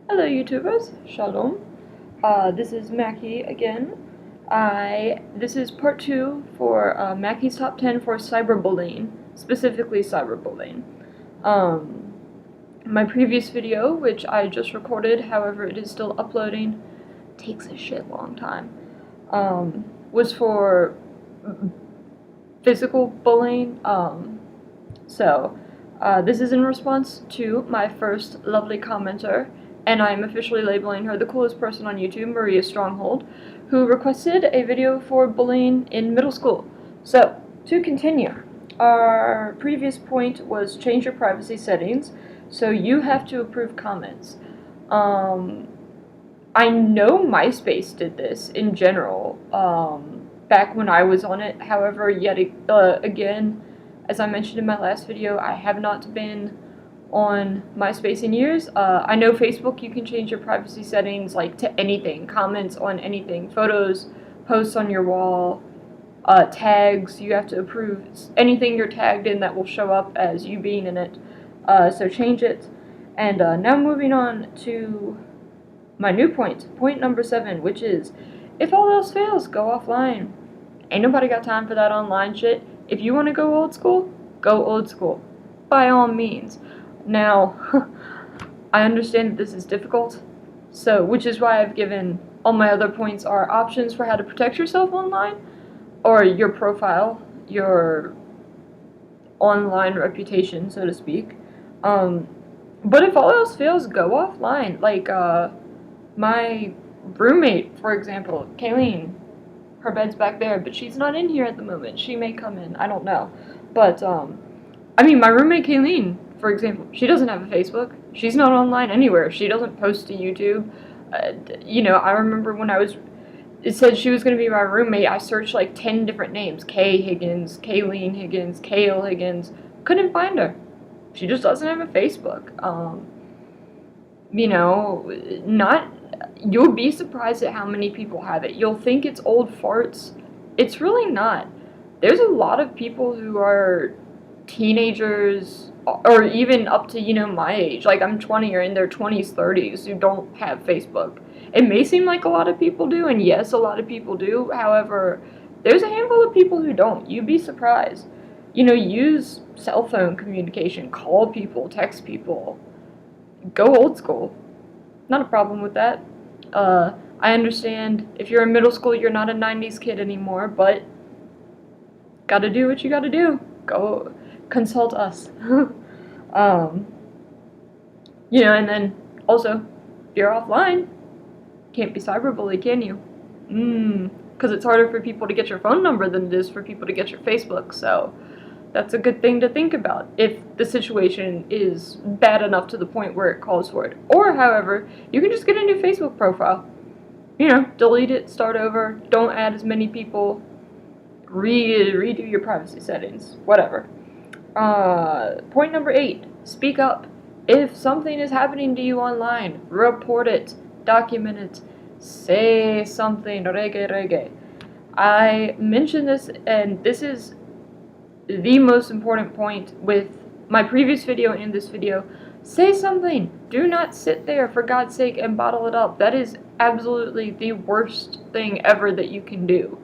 Hello YouTubers, Shalom. This is Mackie again. This is part 2 for Mackie's Top 10 for cyberbullying, specifically cyberbullying. My previous video, which I just recorded, however it is still uploading, takes a shit long time, was for physical bullying. This is in response to my first lovely commenter, and I'm officially labeling her the coolest person on YouTube, Maria Stronghold, who requested a video for bullying in middle school. So, to continue, our previous point was change your privacy settings, so you have to approve comments. I know MySpace did this in general, back when I was on it. However, yet again, as I mentioned in my last video, I have not been on MySpace in years. I know Facebook, you can change your privacy settings like to anything, comments on anything, photos, posts on your wall, tags, you have to approve anything you're tagged in that will show up as you being in it. So change it. And now moving on to my new point number 7, which is, if all else fails, go offline. Ain't nobody got time for that online shit. If you want to go old school, by all means. Now, I understand that this is difficult, so which is why I've given all my other points are options for how to protect yourself online, or your profile, your online reputation, so to speak. But if all else fails, go offline. Like, my roommate, for example, Kayleen, her bed's back there, but she's not in here at the moment. She may come in, I don't know. But, I mean, my roommate Kayleen, for example, she doesn't have a Facebook. She's not online anywhere. She doesn't post to YouTube. You know, I remember when it said she was going to be my roommate, I searched like 10 different names. Kay Higgins, Kayleen Higgins, Kale Higgins. Couldn't find her. She just doesn't have a Facebook. You know, you'll be surprised at how many people have it. You'll think it's old farts. It's really not. There's a lot of people who are teenagers, or even up to, you know, my age. Like, I'm 20 or in their 20s, 30s, who don't have Facebook. It may seem like a lot of people do, and yes, a lot of people do. However, there's a handful of people who don't. You'd be surprised. You know, use cell phone communication. Call people, text people. Go old school. Not a problem with that. I understand if you're in middle school, you're not a 90s kid anymore, but gotta do what you gotta do. Go consult us. You know, and then also, if you're offline, can't be cyberbullied, can you? Because it's harder for people to get your phone number than it is for people to get your Facebook, so that's a good thing to think about if the situation is bad enough to the point where it calls for it. Or, however, you can just get a new Facebook profile. You know, delete it, start over, don't add as many people, redo your privacy settings, whatever. Point number 8, speak up. If something is happening to you online, report it, document it, say something, reggae. I mentioned this, and this is the most important point with my previous video and this video. Say something. Do not sit there, for God's sake, and bottle it up. That is absolutely the worst thing ever that you can do.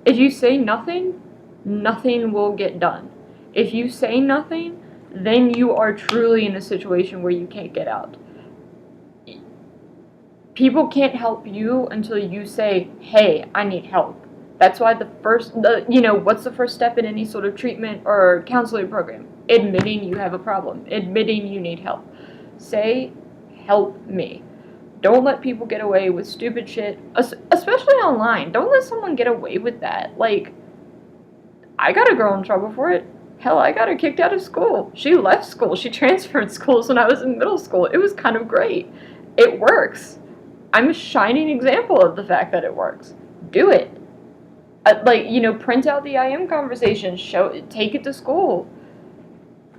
If you say nothing, nothing will get done. If you say nothing, then you are truly in a situation where you can't get out. People can't help you until you say, hey, I need help. That's why you know, what's the first step in any sort of treatment or counseling program? Admitting you have a problem. Admitting you need help. Say, help me. Don't let people get away with stupid shit, especially online. Don't let someone get away with that. Like, I got a girl in trouble for it. Hell, I got her kicked out of school. She left school. She transferred schools when I was in middle school. It was kind of great. It works. I'm a shining example of the fact that it works. Do it. Like, you know, print out the IM conversation, take it to school.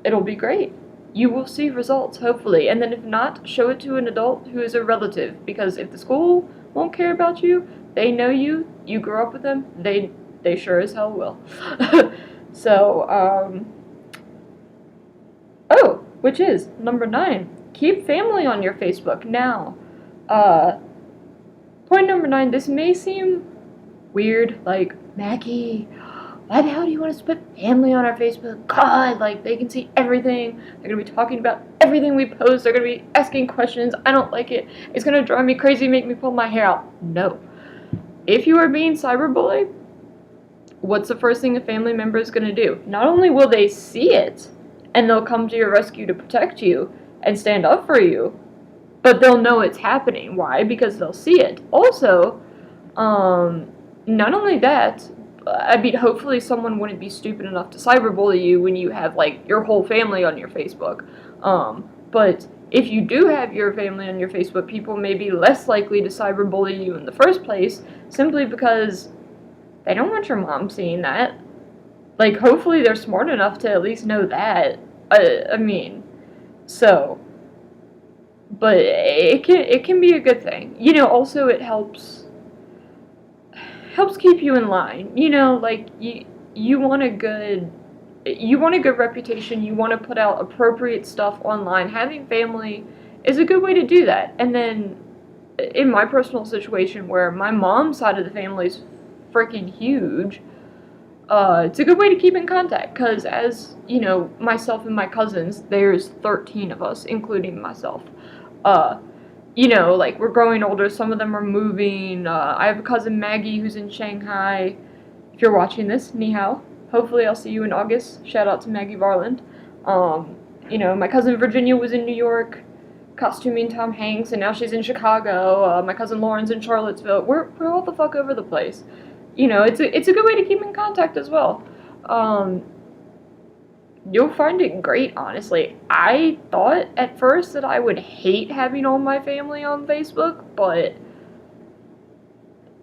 It'll be great. You will see results, hopefully. And then if not, show it to an adult who is a relative. Because if the school won't care about you, they know you grew up with them, they sure as hell will. So, oh, which is number 9. Keep family on your Facebook. Now, point number 9, this may seem weird, like, Mackie, why the hell do you want to put family on our Facebook? God, like, they can see everything. They're going to be talking about everything we post. They're going to be asking questions. I don't like it. It's going to drive me crazy, make me pull my hair out. No. If you are being cyberbullied, what's the first thing a family member is going to do? Not only will they see it, and they'll come to your rescue to protect you and stand up for you, but they'll know it's happening. Why? Because they'll see it. Also, not only that, I mean, hopefully someone wouldn't be stupid enough to cyberbully you when you have, like, your whole family on your Facebook. But if you do have your family on your Facebook, people may be less likely to cyberbully you in the first place, simply because they don't want your mom seeing that. Like, hopefully they're smart enough to at least know that. I mean, so, but it can be a good thing. You know, also it helps keep you in line. You know, like, you want a good reputation. You want to put out appropriate stuff online. Having family is a good way to do that. And then in my personal situation, where my mom's side of the family is freaking huge, it's a good way to keep in contact, because, as you know, myself and my cousins, there's 13 of us, including myself. You know, like, we're growing older. Some of them are moving. I have a cousin, Maggie, who's in Shanghai. If you're watching this, ni hao. Hopefully I'll see you in August. Shout out to Maggie Varland. You know, my cousin Virginia was in New York, costuming Tom Hanks, and now she's in Chicago. My cousin Lauren's in Charlottesville. We're all the fuck over the place. You know, it's a good way to keep in contact as well. You'll find it great, honestly. I thought at first that I would hate having all my family on Facebook, but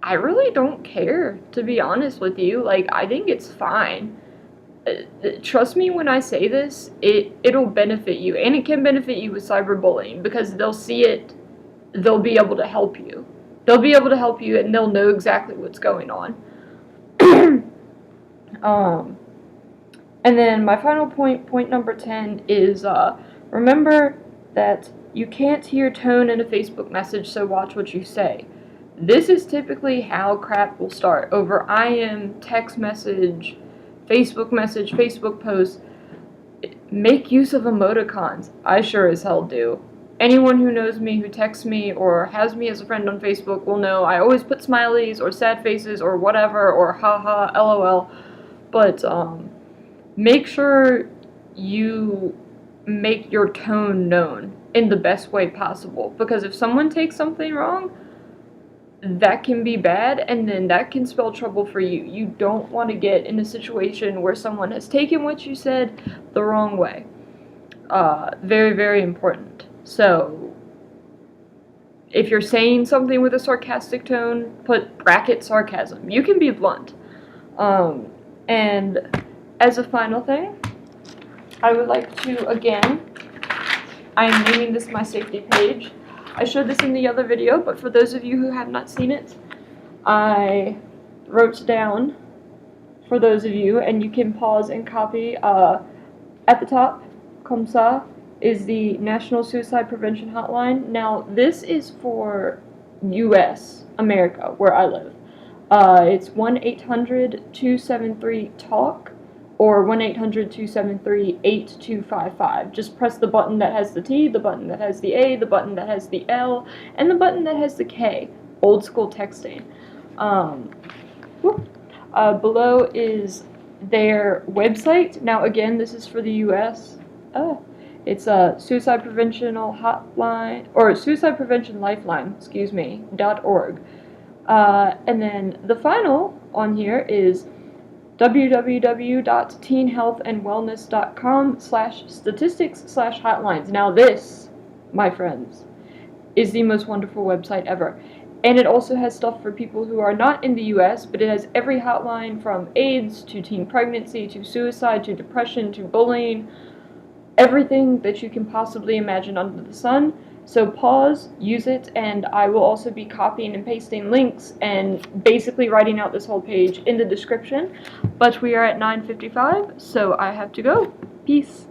I really don't care, to be honest with you. Like, I think it's fine. Trust me when I say this, it'll benefit you, and it can benefit you with cyberbullying, because they'll see it, they'll be able to help you. They'll be able to help you, and they'll know exactly what's going on. And then my final point number 10 is, remember that you can't hear tone in a Facebook message, so watch what you say. This is typically how crap will start, over IM, text message, Facebook post. Make use of emoticons. I sure as hell do. Anyone who knows me, who texts me, or has me as a friend on Facebook will know I always put smileys, or sad faces, or whatever, or haha, lol. But, make sure you make your tone known in the best way possible, because if someone takes something wrong, that can be bad, and then that can spell trouble for you. You don't want to get in a situation where someone has taken what you said the wrong way. Very, very important. So, if you're saying something with a sarcastic tone, put bracket sarcasm. You can be blunt. And as a final thing, I would like to, again, I am naming this my safety page. I showed this in the other video, but for those of you who have not seen it, I wrote down, for those of you, and you can pause and copy, at the top, comme ça, is the National Suicide Prevention Hotline. Now, this is for U.S., America, where I live. It's 1-800-273-TALK, or 1-800-273-8255. Just press the button that has the T, the button that has the A, the button that has the L, and the button that has the K. Old school texting. Below is their website. Now, again, this is for the U.S. It's a suicide prevention hotline, or suicide prevention lifeline, .org. And then the final on here is www.teenhealthandwellness.com/statistics/hotlines. Now this, my friends, is the most wonderful website ever. And it also has stuff for people who are not in the US, but it has every hotline from AIDS to teen pregnancy to suicide to depression to bullying, everything that you can possibly imagine under the sun. So pause, use it, and I will also be copying and pasting links and basically writing out this whole page in the description. But we are at 9:55, so I have to go. Peace.